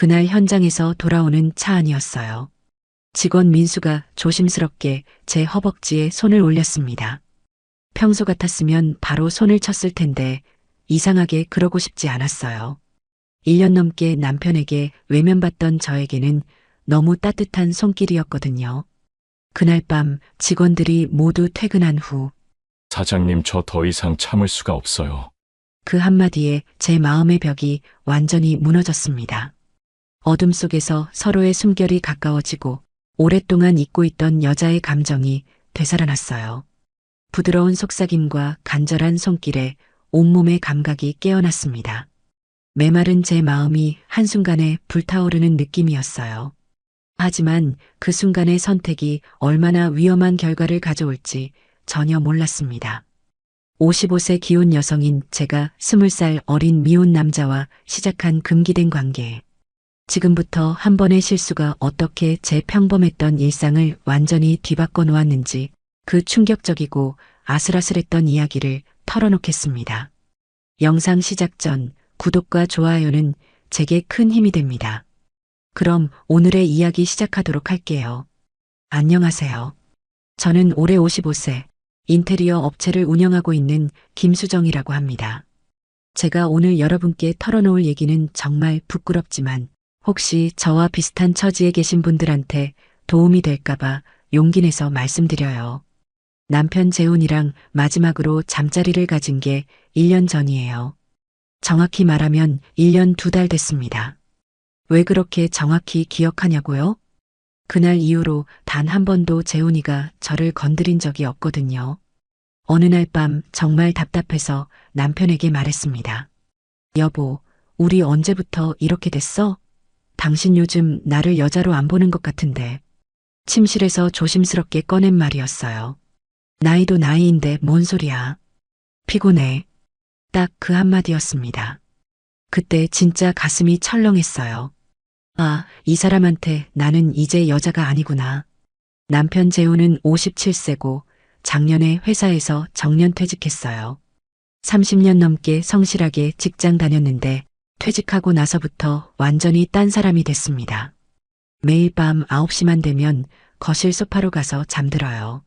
그날 현장에서 돌아오는 차 안이었어요. 직원 민수가 조심스럽게 제 허벅지에 손을 올렸습니다. 평소 같았으면 바로 손을 쳤을 텐데 이상하게 그러고 싶지 않았어요. 1년 넘게 남편에게 외면받던 저에게는 너무 따뜻한 손길이었거든요. 그날 밤 직원들이 모두 퇴근한 후 사장님, 저 더 이상 참을 수가 없어요. 그 한마디에 제 마음의 벽이 완전히 무너졌습니다. 어둠 속에서 서로의 숨결이 가까워지고 오랫동안 잊고 있던 여자의 감정이 되살아났어요. 부드러운 속삭임과 간절한 손길에 온몸의 감각이 깨어났습니다. 메마른 제 마음이 한순간에 불타오르는 느낌이었어요. 하지만 그 순간의 선택이 얼마나 위험한 결과를 가져올지 전혀 몰랐습니다. 55세 기혼 여성인 제가 20살 어린 미혼 남자와 시작한 금기된 관계. 지금부터 한 번의 실수가 어떻게 제 평범했던 일상을 완전히 뒤바꿔 놓았는지 그 충격적이고 아슬아슬했던 이야기를 털어놓겠습니다. 영상 시작 전 구독과 좋아요는 제게 큰 힘이 됩니다. 그럼 오늘의 이야기 시작하도록 할게요. 안녕하세요. 저는 올해 55세 인테리어 업체를 운영하고 있는 김수정이라고 합니다. 제가 오늘 여러분께 털어놓을 얘기는 정말 부끄럽지만 혹시 저와 비슷한 처지에 계신 분들한테 도움이 될까봐 용기 내서 말씀드려요. 남편 재훈이랑 마지막으로 잠자리를 가진 게 1년 전이에요. 정확히 말하면 1년 2달 됐습니다. 왜 그렇게 정확히 기억하냐고요? 그날 이후로 단 한 번도 재훈이가 저를 건드린 적이 없거든요. 어느 날 밤 정말 답답해서 남편에게 말했습니다. 여보, 우리 언제부터 이렇게 됐어? 당신 요즘 나를 여자로 안 보는 것 같은데. 침실에서 조심스럽게 꺼낸 말이었어요. 나이도 나이인데 뭔 소리야. 피곤해. 딱 그 한마디였습니다. 그때 진짜 가슴이 철렁했어요. 아, 이 사람한테 나는 이제 여자가 아니구나. 남편 재훈은 57세고 작년에 회사에서 정년퇴직했어요. 30년 넘게 성실하게 직장 다녔는데 퇴직하고 나서부터 완전히 딴 사람이 됐습니다. 매일 밤 9시만 되면 거실 소파로 가서 잠들어요.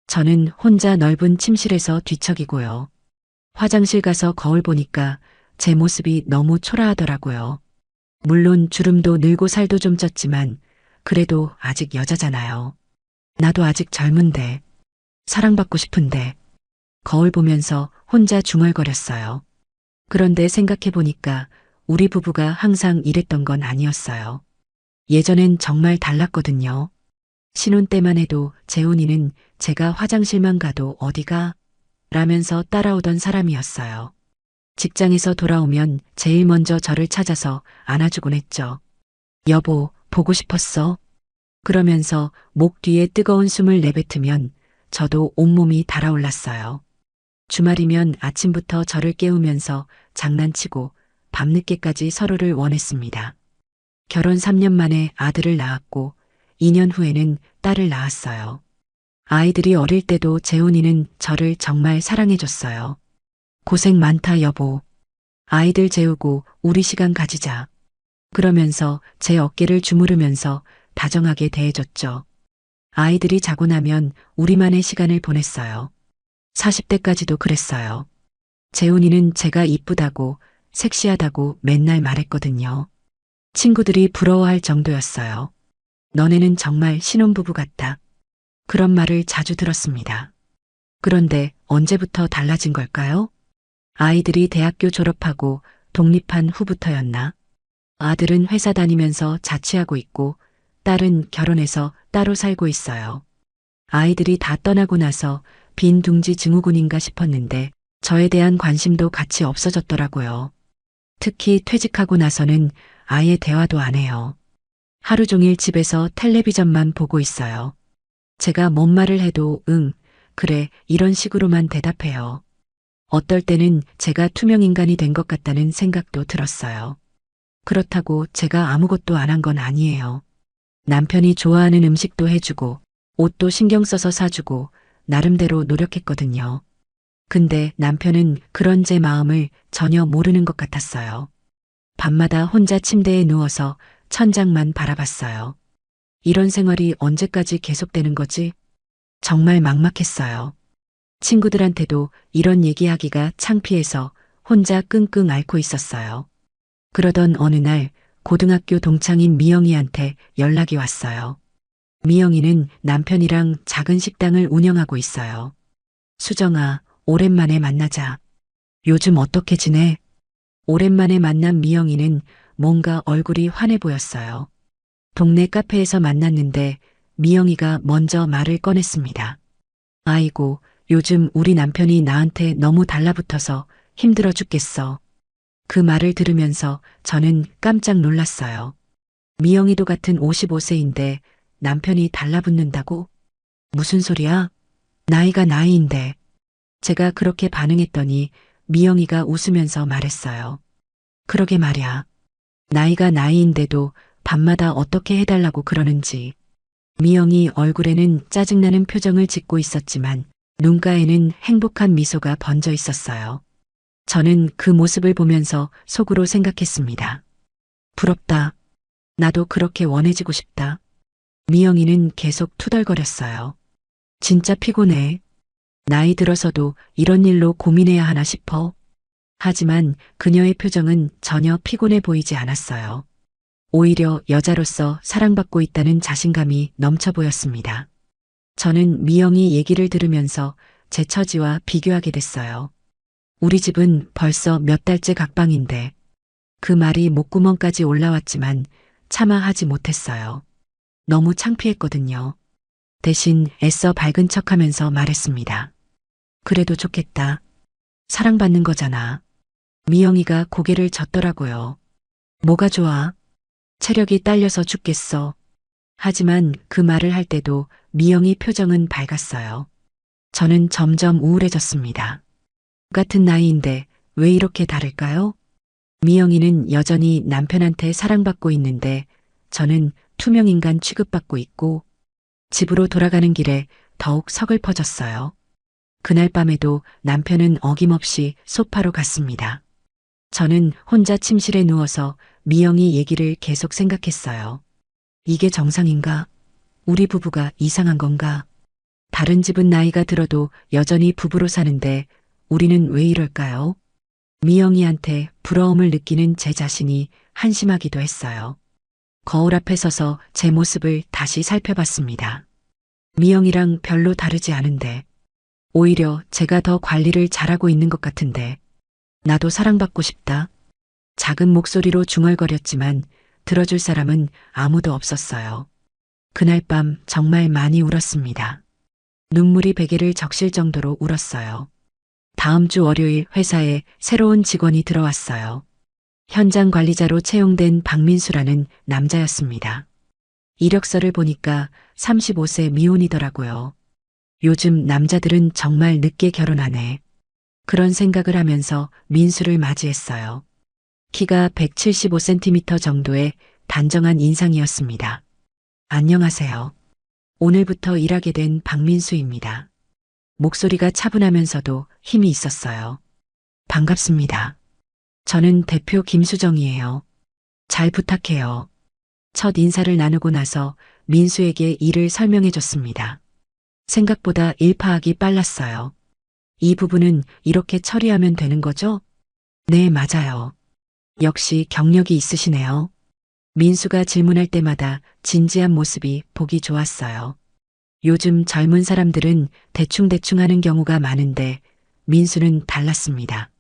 저는 혼자 넓은 침실에서 뒤척이고요. 화장실 가서 거울 보니까 제 모습이 너무 초라하더라고요. 물론 주름도 늘고 살도 좀 쪘지만 그래도 아직 여자잖아요. 나도 아직 젊은데, 사랑받고 싶은데, 거울 보면서 혼자 중얼거렸어요. 그런데 생각해보니까 우리 부부가 항상 이랬던 건 아니었어요. 예전엔 정말 달랐거든요. 신혼 때만 해도 재훈이는 제가 화장실만 가도 어디가? 라면서 따라오던 사람이었어요. 직장에서 돌아오면 제일 먼저 저를 찾아서 안아주곤 했죠. 여보, 보고 싶었어? 그러면서 목 뒤에 뜨거운 숨을 내뱉으면 저도 온몸이 달아올랐어요. 주말이면 아침부터 저를 깨우면서 장난치고 밤늦게까지 서로를 원했습니다. 결혼 3년 만에 아들을 낳았고 2년 후에는 딸을 낳았어요. 아이들이 어릴 때도 재훈이는 저를 정말 사랑해줬어요. 고생 많다 여보. 아이들 재우고 우리 시간 가지자. 그러면서 제 어깨를 주무르면서 다정하게 대해줬죠. 아이들이 자고 나면 우리만의 시간을 보냈어요. 40대까지도 그랬어요. 재훈이는 제가 이쁘다고 섹시하다고 맨날 말했거든요. 친구들이 부러워할 정도였어요. 너네는 정말 신혼부부 같다. 그런 말을 자주 들었습니다. 그런데 언제부터 달라진 걸까요? 아이들이 대학교 졸업하고 독립한 후부터였나? 아들은 회사 다니면서 자취하고 있고 딸은 결혼해서 따로 살고 있어요. 아이들이 다 떠나고 나서 빈 둥지 증후군인가 싶었는데 저에 대한 관심도 같이 없어졌더라고요. 특히 퇴직하고 나서는 아예 대화도 안 해요. 하루 종일 집에서 텔레비전만 보고 있어요. 제가 뭔 말을 해도 응, 그래, 이런 식으로만 대답해요. 어떨 때는 제가 투명인간이 된 것 같다는 생각도 들었어요. 그렇다고 제가 아무것도 안 한 건 아니에요. 남편이 좋아하는 음식도 해주고 옷도 신경 써서 사주고 나름대로 노력했거든요. 근데 남편은 그런 제 마음을 전혀 모르는 것 같았어요. 밤마다 혼자 침대에 누워서 천장만 바라봤어요. 이런 생활이 언제까지 계속되는 거지? 정말 막막했어요. 친구들한테도 이런 얘기하기가 창피해서 혼자 끙끙 앓고 있었어요. 그러던 어느 날 고등학교 동창인 미영이한테 연락이 왔어요. 미영이는 남편이랑 작은 식당을 운영하고 있어요. 수정아, 오랜만에 만나자. 요즘 어떻게 지내? 오랜만에 만난 미영이는 뭔가 얼굴이 환해 보였어요. 동네 카페에서 만났는데 미영이가 먼저 말을 꺼냈습니다. 아이고, 요즘 우리 남편이 나한테 너무 달라붙어서 힘들어 죽겠어. 그 말을 들으면서 저는 깜짝 놀랐어요. 미영이도 같은 55세인데 남편이 달라붙는다고? 무슨 소리야? 나이가 나이인데. 제가 그렇게 반응했더니 미영이가 웃으면서 말했어요. 그러게 말야. 나이가 나이인데도 밤마다 어떻게 해달라고 그러는지. 미영이 얼굴에는 짜증나는 표정을 짓고 있었지만 눈가에는 행복한 미소가 번져 있었어요. 저는 그 모습을 보면서 속으로 생각했습니다. 부럽다. 나도 그렇게 원해지고 싶다. 미영이는 계속 투덜거렸어요. 진짜 피곤해. 나이 들어서도 이런 일로 고민해야 하나 싶어. 하지만 그녀의 표정은 전혀 피곤해 보이지 않았어요. 오히려 여자로서 사랑받고 있다는 자신감이 넘쳐 보였습니다. 저는 미영이 얘기를 들으면서 제 처지와 비교하게 됐어요. 우리 집은 벌써 몇 달째 각방인데 그 말이 목구멍까지 올라왔지만 차마 하지 못했어요. 너무 창피했거든요. 대신 애써 밝은 척하면서 말했습니다. 그래도 좋겠다. 사랑받는 거잖아. 미영이가 고개를 젓더라고요. 뭐가 좋아? 체력이 딸려서 죽겠어. 하지만 그 말을 할 때도 미영이 표정은 밝았어요. 저는 점점 우울해졌습니다. 같은 나이인데 왜 이렇게 다를까요? 미영이는 여전히 남편한테 사랑받고 있는데 저는 투명인간 취급받고 있고 집으로 돌아가는 길에 더욱 서글퍼졌어요. 그날 밤에도 남편은 어김없이 소파로 갔습니다. 저는 혼자 침실에 누워서 미영이 얘기를 계속 생각했어요. 이게 정상인가? 우리 부부가 이상한 건가? 다른 집은 나이가 들어도 여전히 부부로 사는데 우리는 왜 이럴까요? 미영이한테 부러움을 느끼는 제 자신이 한심하기도 했어요. 거울 앞에 서서 제 모습을 다시 살펴봤습니다. 미영이랑 별로 다르지 않은데 오히려 제가 더 관리를 잘하고 있는 것 같은데 나도 사랑받고 싶다. 작은 목소리로 중얼거렸지만 들어줄 사람은 아무도 없었어요. 그날 밤 정말 많이 울었습니다. 눈물이 베개를 적실 정도로 울었어요. 다음 주 월요일 회사에 새로운 직원이 들어왔어요. 현장 관리자로 채용된 박민수라는 남자였습니다. 이력서를 보니까 35세 미혼이더라고요. 요즘 남자들은 정말 늦게 결혼하네. 그런 생각을 하면서 민수를 맞이했어요. 키가 175cm 정도의 단정한 인상이었습니다. 안녕하세요. 오늘부터 일하게 된 박민수입니다. 목소리가 차분하면서도 힘이 있었어요. 반갑습니다. 저는 대표 김수정이에요. 잘 부탁해요. 첫 인사를 나누고 나서 민수에게 일을 설명해 줬습니다. 생각보다 일 파악이 빨랐어요. 이 부분은 이렇게 처리하면 되는 거죠? 네, 맞아요. 역시 경력이 있으시네요. 민수가 질문할 때마다 진지한 모습이 보기 좋았어요. 요즘 젊은 사람들은 대충대충 하는 경우가 많은데 민수는 달랐습니다.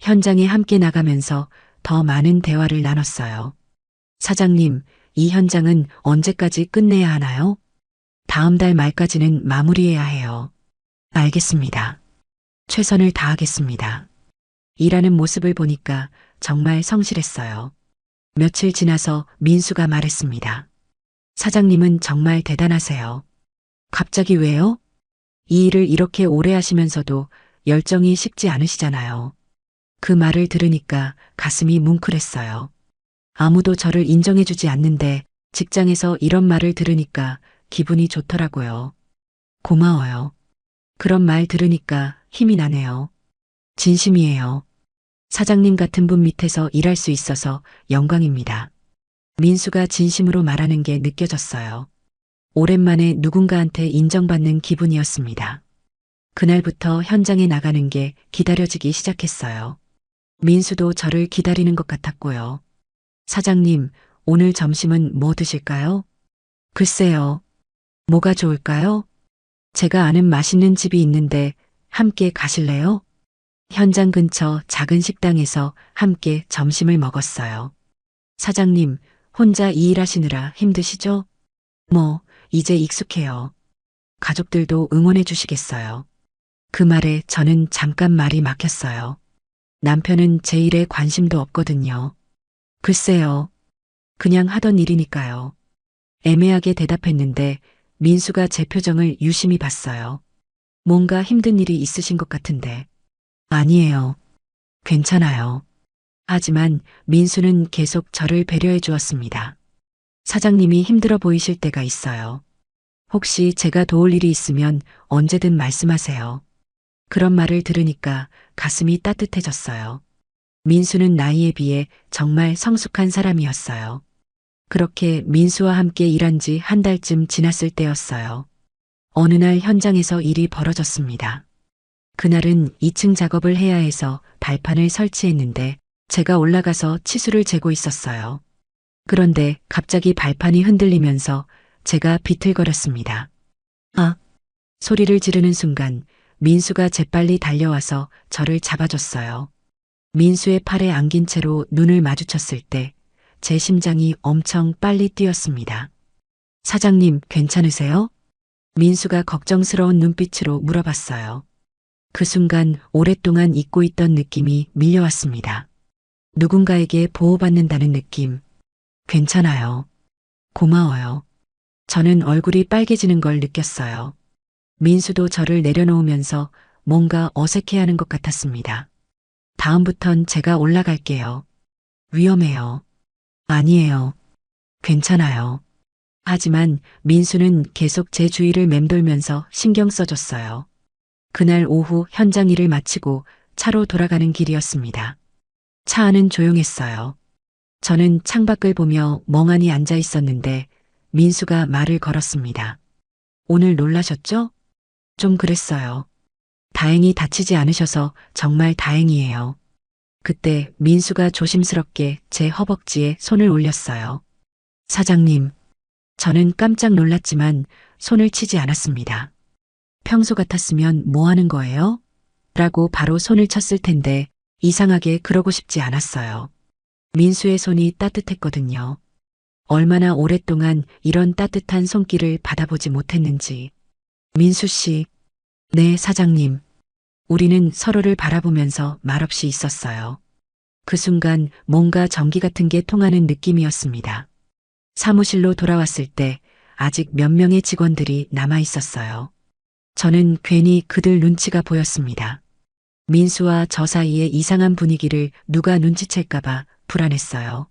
현장에 함께 나가면서 더 많은 대화를 나눴어요. 사장님, 이 현장은 언제까지 끝내야 하나요? 다음 달 말까지는 마무리해야 해요. 알겠습니다. 최선을 다하겠습니다. 일하는 모습을 보니까 정말 성실했어요. 며칠 지나서 민수가 말했습니다. 사장님은 정말 대단하세요. 갑자기 왜요? 이 일을 이렇게 오래 하시면서도 열정이 식지 않으시잖아요. 그 말을 들으니까 가슴이 뭉클했어요. 아무도 저를 인정해주지 않는데 직장에서 이런 말을 들으니까 기분이 좋더라고요. 고마워요. 그런 말 들으니까 힘이 나네요. 진심이에요. 사장님 같은 분 밑에서 일할 수 있어서 영광입니다. 민수가 진심으로 말하는 게 느껴졌어요. 오랜만에 누군가한테 인정받는 기분이었습니다. 그날부터 현장에 나가는 게 기다려지기 시작했어요. 민수도 저를 기다리는 것 같았고요. 사장님, 오늘 점심은 뭐 드실까요? 글쎄요. 뭐가 좋을까요? 제가 아는 맛있는 집이 있는데 함께 가실래요? 현장 근처 작은 식당에서 함께 점심을 먹었어요. 사장님, 혼자 이 일하시느라 힘드시죠? 뭐, 이제 익숙해요. 가족들도 응원해 주시겠어요. 그 말에 저는 잠깐 말이 막혔어요. 남편은 제 일에 관심도 없거든요. 글쎄요. 그냥 하던 일이니까요. 애매하게 대답했는데 민수가 제 표정을 유심히 봤어요. 뭔가 힘든 일이 있으신 것 같은데. 아니에요. 괜찮아요. 하지만 민수는 계속 저를 배려해 주었습니다. 사장님이 힘들어 보이실 때가 있어요. 혹시 제가 도울 일이 있으면 언제든 말씀하세요. 그런 말을 들으니까 가슴이 따뜻해졌어요. 민수는 나이에 비해 정말 성숙한 사람이었어요. 그렇게 민수와 함께 일한 지 한 달쯤 지났을 때였어요. 어느 날 현장에서 일이 벌어졌습니다. 그날은 2층 작업을 해야 해서 발판을 설치했는데 제가 올라가서 치수를 재고 있었어요. 그런데 갑자기 발판이 흔들리면서 제가 비틀거렸습니다. 아! 소리를 지르는 순간 민수가 재빨리 달려와서 저를 잡아줬어요. 민수의 팔에 안긴 채로 눈을 마주쳤을 때 제 심장이 엄청 빨리 뛰었습니다. 사장님, 괜찮으세요? 민수가 걱정스러운 눈빛으로 물어봤어요. 그 순간 오랫동안 잊고 있던 느낌이 밀려왔습니다. 누군가에게 보호받는다는 느낌. 괜찮아요. 고마워요. 저는 얼굴이 빨개지는 걸 느꼈어요. 민수도 저를 내려놓으면서 뭔가 어색해하는 것 같았습니다. 다음부턴 제가 올라갈게요. 위험해요. 아니에요. 괜찮아요. 하지만 민수는 계속 제 주위를 맴돌면서 신경 써줬어요. 그날 오후 현장 일을 마치고 차로 돌아가는 길이었습니다. 차 안은 조용했어요. 저는 창밖을 보며 멍하니 앉아 있었는데 민수가 말을 걸었습니다. 오늘 놀라셨죠? 좀 그랬어요. 다행히 다치지 않으셔서 정말 다행이에요. 그때 민수가 조심스럽게 제 허벅지에 손을 올렸어요. 사장님, 저는 깜짝 놀랐지만 손을 치지 않았습니다. 평소 같았으면 뭐 하는 거예요? 라고 바로 손을 쳤을 텐데 이상하게 그러고 싶지 않았어요. 민수의 손이 따뜻했거든요. 얼마나 오랫동안 이런 따뜻한 손길을 받아보지 못했는지. 민수 씨, 네, 사장님. 우리는 서로를 바라보면서 말없이 있었어요. 그 순간 뭔가 전기 같은 게 통하는 느낌이었습니다. 사무실로 돌아왔을 때 아직 몇 명의 직원들이 남아 있었어요. 저는 괜히 그들 눈치가 보였습니다. 민수와 저 사이의 이상한 분위기를 누가 눈치챌까봐 불안했어요.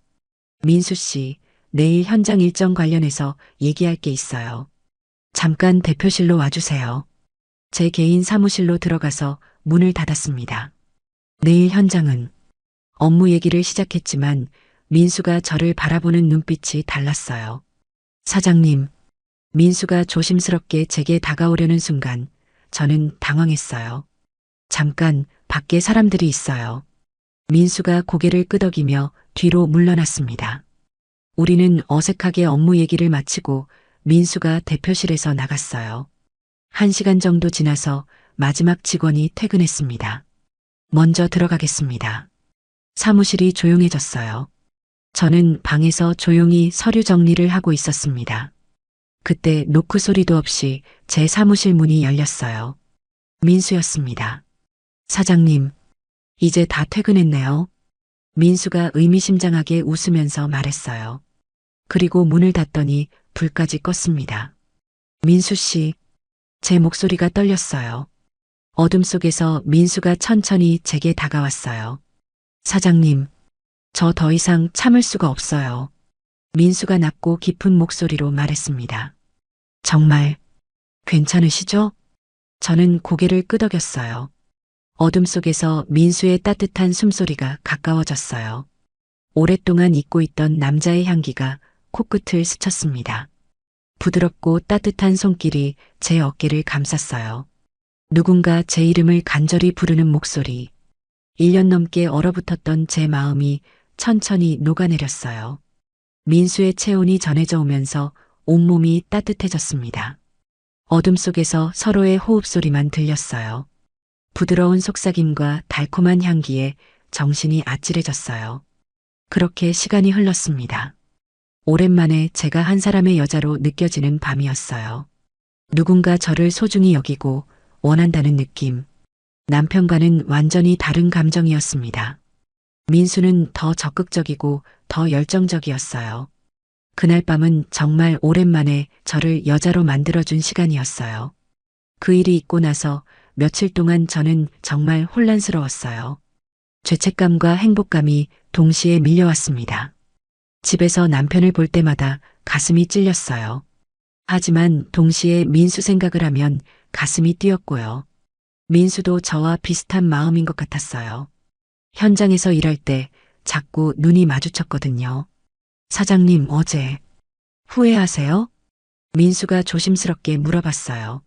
민수 씨, 내일 현장 일정 관련해서 얘기할 게 있어요. 잠깐 대표실로 와주세요. 제 개인 사무실로 들어가서 문을 닫았습니다. 내일 현장은 업무 얘기를 시작했지만 민수가 저를 바라보는 눈빛이 달랐어요. 사장님, 민수가 조심스럽게 제게 다가오려는 순간 저는 당황했어요. 잠깐 밖에 사람들이 있어요. 민수가 고개를 끄덕이며 뒤로 물러났습니다. 우리는 어색하게 업무 얘기를 마치고 민수가 대표실에서 나갔어요. 1시간 정도 지나서 마지막 직원이 퇴근했습니다. 먼저 들어가겠습니다. 사무실이 조용해졌어요. 저는 방에서 조용히 서류 정리를 하고 있었습니다. 그때 노크 소리도 없이 제 사무실 문이 열렸어요. 민수였습니다. 사장님, 이제 다 퇴근했네요. 민수가 의미심장하게 웃으면서 말했어요. 그리고 문을 닫더니 불까지 껐습니다. 민수 씨, 제 목소리가 떨렸어요. 어둠 속에서 민수가 천천히 제게 다가왔어요. 사장님, 저 더 이상 참을 수가 없어요. 민수가 낮고 깊은 목소리로 말했습니다. 정말 괜찮으시죠? 저는 고개를 끄덕였어요. 어둠 속에서 민수의 따뜻한 숨소리가 가까워졌어요. 오랫동안 잊고 있던 남자의 향기가 코끝을 스쳤습니다. 부드럽고 따뜻한 손길이 제 어깨를 감쌌어요. 누군가 제 이름을 간절히 부르는 목소리. 1년 넘게 얼어붙었던 제 마음이 천천히 녹아내렸어요. 민수의 체온이 전해져 오면서 온몸이 따뜻해졌습니다. 어둠 속에서 서로의 호흡 소리만 들렸어요. 부드러운 속삭임과 달콤한 향기에 정신이 아찔해졌어요. 그렇게 시간이 흘렀습니다. 오랜만에 제가 한 사람의 여자로 느껴지는 밤이었어요. 누군가 저를 소중히 여기고 원한다는 느낌. 남편과는 완전히 다른 감정이었습니다. 민수는 더 적극적이고 더 열정적이었어요. 그날 밤은 정말 오랜만에 저를 여자로 만들어준 시간이었어요. 그 일이 있고 나서 며칠 동안 저는 정말 혼란스러웠어요. 죄책감과 행복감이 동시에 밀려왔습니다. 집에서 남편을 볼 때마다 가슴이 찔렸어요. 하지만 동시에 민수 생각을 하면 가슴이 뛰었고요. 민수도 저와 비슷한 마음인 것 같았어요. 현장에서 일할 때 자꾸 눈이 마주쳤거든요. 사장님, 어제 후회하세요? 민수가 조심스럽게 물어봤어요.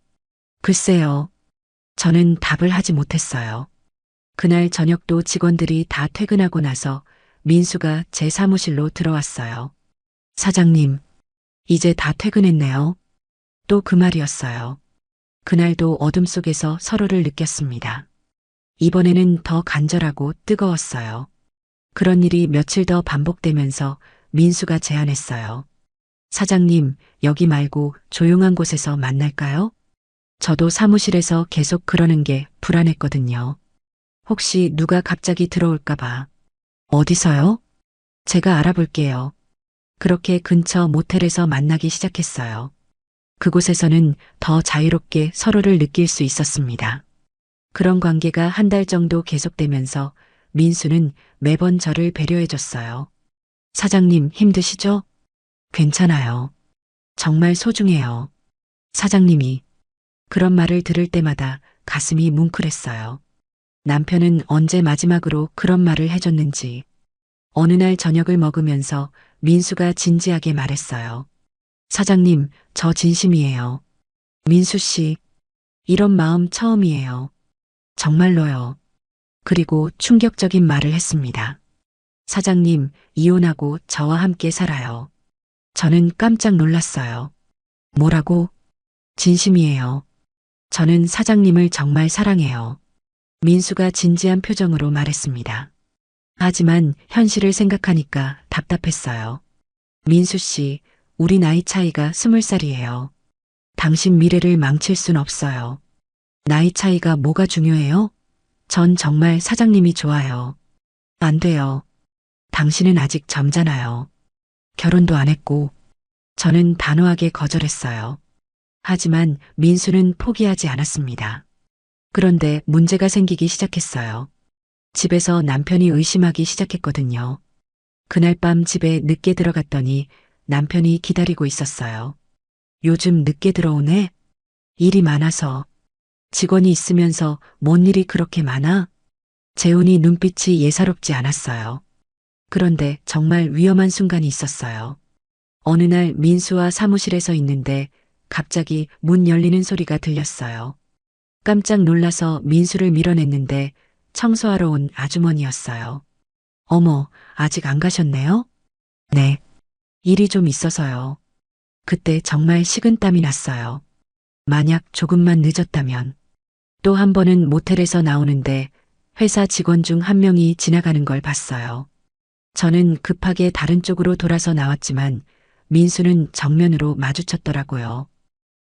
글쎄요. 저는 답을 하지 못했어요. 그날 저녁도 직원들이 다 퇴근하고 나서 민수가 제 사무실로 들어왔어요. 사장님, 이제 다 퇴근했네요. 또 그 말이었어요. 그날도 어둠 속에서 서로를 느꼈습니다. 이번에는 더 간절하고 뜨거웠어요. 그런 일이 며칠 더 반복되면서 민수가 제안했어요. 사장님, 여기 말고 조용한 곳에서 만날까요? 저도 사무실에서 계속 그러는 게 불안했거든요. 혹시 누가 갑자기 들어올까봐. 어디서요? 제가 알아볼게요. 그렇게 근처 모텔에서 만나기 시작했어요. 그곳에서는 더 자유롭게 서로를 느낄 수 있었습니다. 그런 관계가 한 달 정도 계속되면서 민수는 매번 저를 배려해줬어요. 사장님, 힘드시죠? 괜찮아요. 정말 소중해요. 사장님이 그런 말을 들을 때마다 가슴이 뭉클했어요. 남편은 언제 마지막으로 그런 말을 해줬는지. 어느 날 저녁을 먹으면서 민수가 진지하게 말했어요. 사장님, 저 진심이에요. 민수 씨, 이런 마음 처음이에요. 정말로요. 그리고 충격적인 말을 했습니다. 사장님, 이혼하고 저와 함께 살아요. 저는 깜짝 놀랐어요. 뭐라고? 진심이에요. 저는 사장님을 정말 사랑해요. 민수가 진지한 표정으로 말했습니다. 하지만 현실을 생각하니까 답답했어요. 민수 씨, 우리 나이 차이가 20살이에요. 당신 미래를 망칠 순 없어요. 나이 차이가 뭐가 중요해요? 전 정말 사장님이 좋아요. 안 돼요. 당신은 아직 젊잖아요. 결혼도 안 했고. 저는 단호하게 거절했어요. 하지만 민수는 포기하지 않았습니다. 그런데 문제가 생기기 시작했어요. 집에서 남편이 의심하기 시작했거든요. 그날 밤 집에 늦게 들어갔더니 남편이 기다리고 있었어요. 요즘 늦게 들어오네? 일이 많아서. 직원이 있으면서 뭔 일이 그렇게 많아? 재훈이 눈빛이 예사롭지 않았어요. 그런데 정말 위험한 순간이 있었어요. 어느 날 민수와 사무실에서 있는데 갑자기 문 열리는 소리가 들렸어요. 깜짝 놀라서 민수를 밀어냈는데 청소하러 온 아주머니였어요. 어머, 아직 안 가셨네요? 네. 일이 좀 있어서요. 그때 정말 식은땀이 났어요. 만약 조금만 늦었다면. 또 한 번은 모텔에서 나오는데 회사 직원 중 한 명이 지나가는 걸 봤어요. 저는 급하게 다른 쪽으로 돌아서 나왔지만 민수는 정면으로 마주쳤더라고요.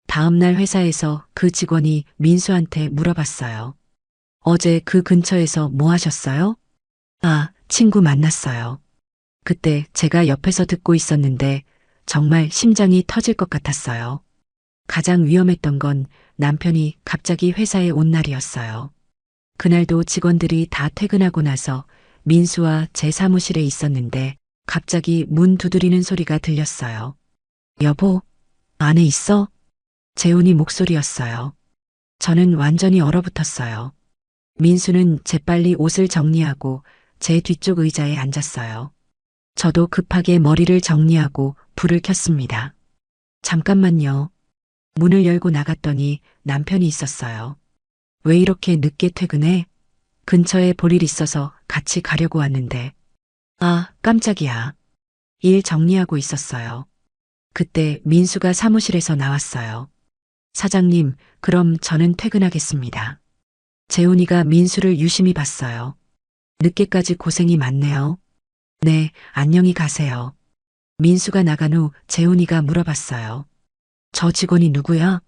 다음 날 회사에서 그 직원이 민수한테 물어봤어요. 어제 그 근처에서 뭐 하셨어요? 아, 친구 만났어요. 그때 제가 옆에서 듣고 있었는데 정말 심장이 터질 것 같았어요. 가장 위험했던 건 남편이 갑자기 회사에 온 날이었어요. 그날도 직원들이 다 퇴근하고 나서 민수와 제 사무실에 있었는데 갑자기 문 두드리는 소리가 들렸어요. 여보, 안에 있어? 재훈이 목소리였어요. 저는 완전히 얼어붙었어요. 민수는 재빨리 옷을 정리하고 제 뒤쪽 의자에 앉았어요. 저도 급하게 머리를 정리하고 불을 켰습니다. 잠깐만요. 문을 열고 나갔더니 남편이 있었어요. 왜 이렇게 늦게 퇴근해? 근처에 볼 일 있어서 같이 가려고 왔는데. 아, 깜짝이야. 일 정리하고 있었어요. 그때 민수가 사무실에서 나왔어요. 사장님, 그럼 저는 퇴근하겠습니다. 재훈이가 민수를 유심히 봤어요. 늦게까지 고생이 많네요. 네, 안녕히 가세요. 민수가 나간 후 재훈이가 물어봤어요. 저 직원이 누구야?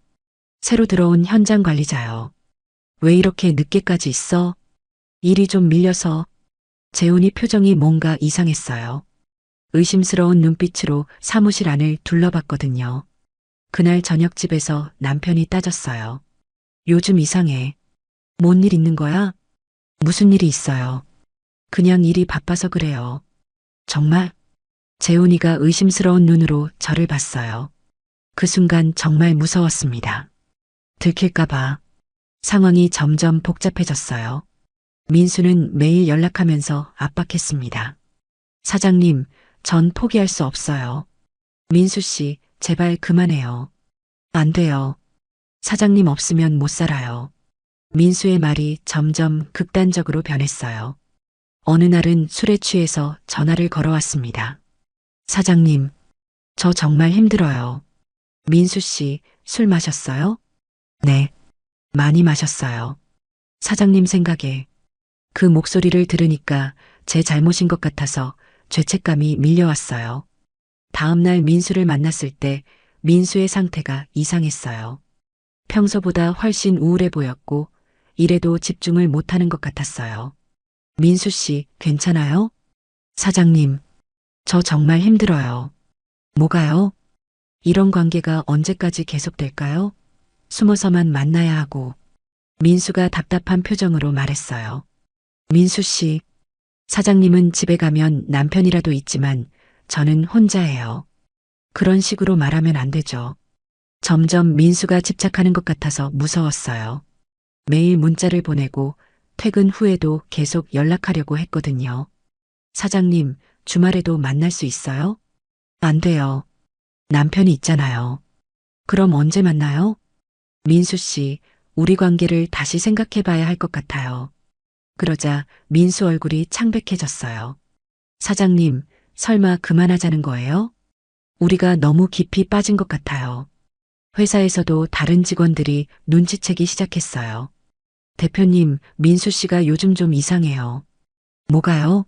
새로 들어온 현장 관리자요. 왜 이렇게 늦게까지 있어? 일이 좀 밀려서. 재훈이 표정이 뭔가 이상했어요. 의심스러운 눈빛으로 사무실 안을 둘러봤거든요. 그날 저녁집에서 남편이 따졌어요. 요즘 이상해. 뭔 일 있는 거야? 무슨 일이 있어요? 그냥 일이 바빠서 그래요. 정말? 재훈이가 의심스러운 눈으로 저를 봤어요. 그 순간 정말 무서웠습니다. 들킬까봐. 상황이 점점 복잡해졌어요. 민수는 매일 연락하면서 압박했습니다. 사장님, 전 포기할 수 없어요. 민수 씨, 제발 그만해요. 안 돼요. 사장님 없으면 못 살아요. 민수의 말이 점점 극단적으로 변했어요. 어느 날은 술에 취해서 전화를 걸어왔습니다. 사장님, 저 정말 힘들어요. 민수 씨, 술 마셨어요? 네, 많이 마셨어요. 사장님 생각에. 그 목소리를 들으니까 제 잘못인 것 같아서 죄책감이 밀려왔어요. 다음날 민수를 만났을 때 민수의 상태가 이상했어요. 평소보다 훨씬 우울해 보였고 일에도 집중을 못하는 것 같았어요. 민수 씨, 괜찮아요? 사장님, 저 정말 힘들어요. 뭐가요? 이런 관계가 언제까지 계속될까요? 숨어서만 만나야 하고. 민수가 답답한 표정으로 말했어요. 민수 씨, 사장님은 집에 가면 남편이라도 있지만 저는 혼자예요. 그런 식으로 말하면 안 되죠. 점점 민수가 집착하는 것 같아서 무서웠어요. 매일 문자를 보내고 퇴근 후에도 계속 연락하려고 했거든요. 사장님, 주말에도 만날 수 있어요? 안 돼요. 남편이 있잖아요. 그럼 언제 만나요? 민수 씨, 우리 관계를 다시 생각해 봐야 할 것 같아요. 그러자 민수 얼굴이 창백해졌어요. 사장님, 설마 그만하자는 거예요? 우리가 너무 깊이 빠진 것 같아요. 회사에서도 다른 직원들이 눈치채기 시작했어요. 대표님, 민수 씨가 요즘 좀 이상해요. 뭐가요?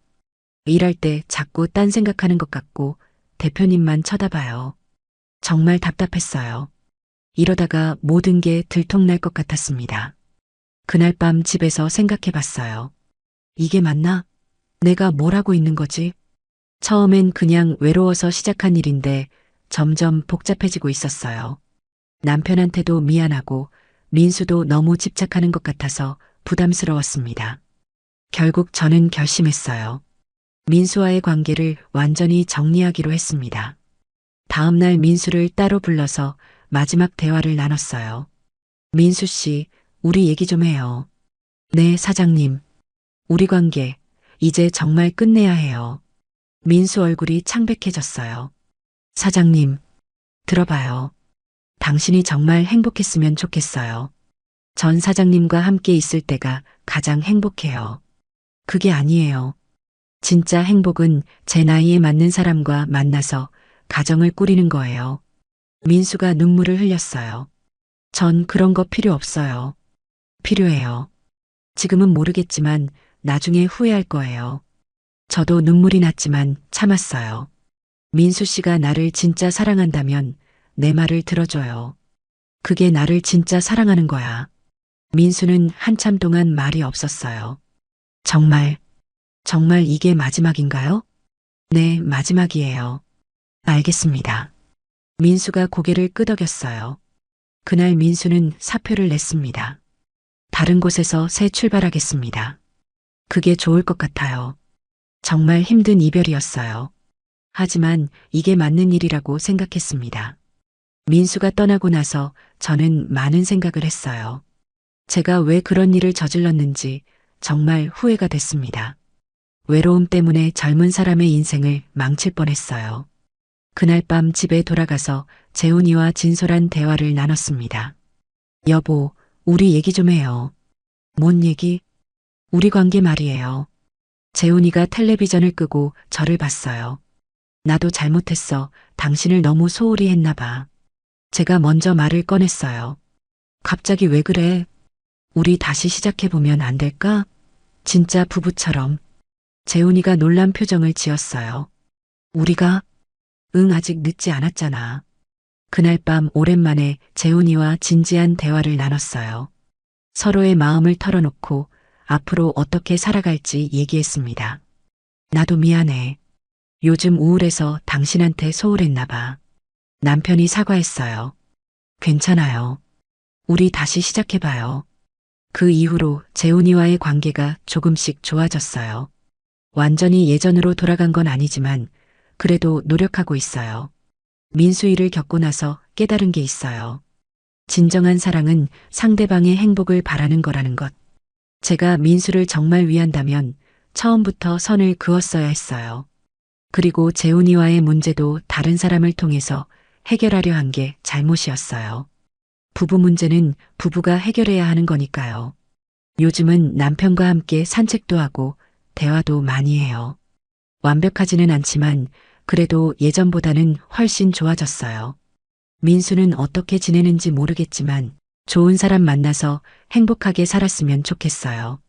일할 때 자꾸 딴 생각하는 것 같고 대표님만 쳐다봐요. 정말 답답했어요. 이러다가 모든 게 들통날 것 같았습니다. 그날 밤 집에서 생각해 봤어요. 이게 맞나? 내가 뭘 하고 있는 거지? 처음엔 그냥 외로워서 시작한 일인데 점점 복잡해지고 있었어요. 남편한테도 미안하고 민수도 너무 집착하는 것 같아서 부담스러웠습니다. 결국 저는 결심했어요. 민수와의 관계를 완전히 정리하기로 했습니다. 다음 날 민수를 따로 불러서 마지막 대화를 나눴어요. 민수 씨, 우리 얘기 좀 해요. 네, 사장님. 우리 관계, 이제 정말 끝내야 해요. 민수 얼굴이 창백해졌어요. 사장님, 들어봐요. 당신이 정말 행복했으면 좋겠어요. 전 사장님과 함께 있을 때가 가장 행복해요. 그게 아니에요. 진짜 행복은 제 나이에 맞는 사람과 만나서 가정을 꾸리는 거예요. 민수가 눈물을 흘렸어요. 전 그런 거 필요 없어요. 필요해요. 지금은 모르겠지만 나중에 후회할 거예요. 저도 눈물이 났지만 참았어요. 민수 씨가 나를 진짜 사랑한다면 내 말을 들어줘요. 그게 나를 진짜 사랑하는 거야. 민수는 한참 동안 말이 없었어요. 정말, 정말 이게 마지막인가요? 네, 마지막이에요. 알겠습니다. 민수가 고개를 끄덕였어요. 그날 민수는 사표를 냈습니다. 다른 곳에서 새 출발하겠습니다. 그게 좋을 것 같아요. 정말 힘든 이별이었어요. 하지만 이게 맞는 일이라고 생각했습니다. 민수가 떠나고 나서 저는 많은 생각을 했어요. 제가 왜 그런 일을 저질렀는지, 정말 후회가 됐습니다. 외로움 때문에 젊은 사람의 인생을 망칠 뻔했어요. 그날 밤 집에 돌아가서 재훈이와 진솔한 대화를 나눴습니다. 여보, 우리 얘기 좀 해요. 뭔 얘기? 우리 관계 말이에요. 재훈이가 텔레비전을 끄고 저를 봤어요. 나도 잘못했어. 당신을 너무 소홀히 했나 봐. 제가 먼저 말을 꺼냈어요. 갑자기 왜 그래? 우리 다시 시작해보면 안 될까? 진짜 부부처럼. 재훈이가 놀란 표정을 지었어요. 우리가? 응, 아직 늦지 않았잖아. 그날 밤 오랜만에 재훈이와 진지한 대화를 나눴어요. 서로의 마음을 털어놓고 앞으로 어떻게 살아갈지 얘기했습니다. 나도 미안해. 요즘 우울해서 당신한테 소홀했나 봐. 남편이 사과했어요. 괜찮아요. 우리 다시 시작해봐요. 그 이후로 재훈이와의 관계가 조금씩 좋아졌어요. 완전히 예전으로 돌아간 건 아니지만 그래도 노력하고 있어요. 민수이를 겪고 나서 깨달은 게 있어요. 진정한 사랑은 상대방의 행복을 바라는 거라는 것. 제가 민수를 정말 위한다면 처음부터 선을 그었어야 했어요. 그리고 재훈이와의 문제도 다른 사람을 통해서 해결하려 한 게 잘못이었어요. 부부 문제는 부부가 해결해야 하는 거니까요. 요즘은 남편과 함께 산책도 하고 대화도 많이 해요. 완벽하지는 않지만 그래도 예전보다는 훨씬 좋아졌어요. 민수는 어떻게 지내는지 모르겠지만 좋은 사람 만나서 행복하게 살았으면 좋겠어요.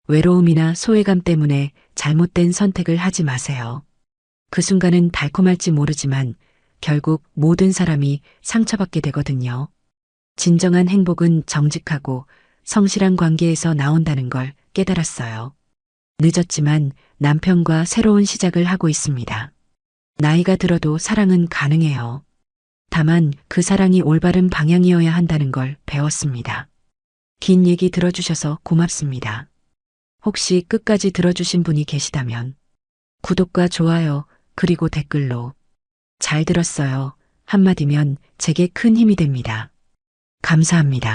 외로움이나 소외감 때문에 잘못된 선택을 하지 마세요. 그 순간은 달콤할지 모르지만 결국 모든 사람이 상처받게 되거든요. 진정한 행복은 정직하고 성실한 관계에서 나온다는 걸 깨달았어요. 늦었지만 남편과 새로운 시작을 하고 있습니다. 나이가 들어도 사랑은 가능해요. 다만 그 사랑이 올바른 방향이어야 한다는 걸 배웠습니다. 긴 얘기 들어주셔서 고맙습니다. 혹시 끝까지 들어주신 분이 계시다면 구독과 좋아요 그리고 댓글로 잘 들었어요 한마디면 제게 큰 힘이 됩니다. 감사합니다.